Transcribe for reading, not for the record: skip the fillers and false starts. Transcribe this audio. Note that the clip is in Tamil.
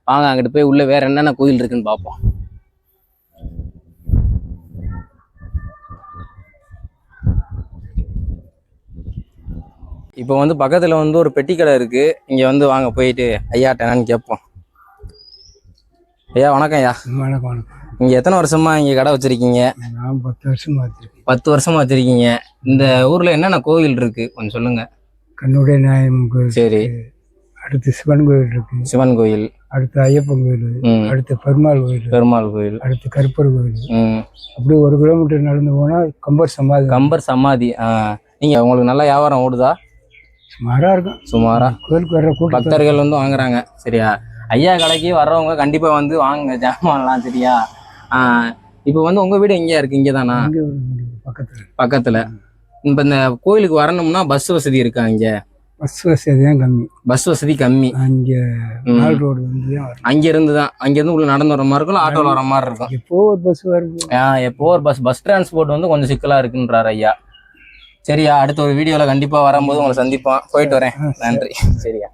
வாங்க அங்கிட்டு போய் உள்ள வேற என்னென்ன கோயில் இருக்குன்னு பார்ப்போம். இப்போ வந்து பக்கத்துல வந்து ஒரு பெட்டி கடை இருக்கு. இங்க வந்து வாங்க போயிட்டு ஐயாட்ட என்னன்னு கேட்போம். ஐயா வணக்கம் ஐயா. வணக்கம் வணக்கம். நீங்க எத்தனை வருஷமா இங்க கடை வச்சிருக்கீங்க? நான் 10 வருஷமா வச்சிருக்கேன். 10 வருஷமா வச்சிருக்கீங்க. இந்த ஊர்ல என்னென்ன கோயில் இருக்கு கொஞ்சம் சொல்லுங்க. கண்ணுடைய நாயம் கோயில். சரி. அடுத்து சிவன் கோயில் இருக்கு. சிவன் கோயில். அடுத்து ஐயப்பன் கோயில். அடுத்து பெருமாள் கோயில். பெருமாள் கோயில். அடுத்து கருப்பர் கோயில். அப்படி 1 கிலோமீட்டர் நடந்து போனா கம்பர் சமாதி. கம்பர் சமாதி. நீங்க உங்களுக்கு நல்லா வியாபாரம் ஓடுதா? சுமாரா இருக்கும். சுமாரா. கோயிலுக்கு வர்ற கூட்டம் பக்தர்கள் வந்து வாங்குறாங்க. சரியா? ஐயா கடைக்கு வர்றவங்க கண்டிப்பா வந்து வாங்குங்க ஜாமான்லாம். சரியா? இப்போ வந்து உங்க வீடு எங்கேயா இருக்கு? இங்கதானா? பக்கத்துல. இப்ப இந்த கோயிலுக்கு வரணும்னா பஸ் வசதி இருக்கா? இங்க பஸ் வசதி தான் கம்மி. பஸ் வசதி கம்மி. அங்க நாள் ரோடு வந்து அங்க இருந்து உள்ள நடந்து வர மாதிரி இருக்கும், ஆட்டோல வர மாதிரி இருக்கும். எப்போ ஒரு பஸ் வரும். எப்போ ஒரு பஸ் டிரான்ஸ்போர்ட் வந்து கொஞ்சம் சிக்கலா இருக்குன்றாரு ஐயா. சரியா? அடுத்த ஒரு வீடியோல கண்டிப்பா வரும்போது உங்களை சந்திப்போம். போயிட்டு வரேன். நன்றி. சரியா?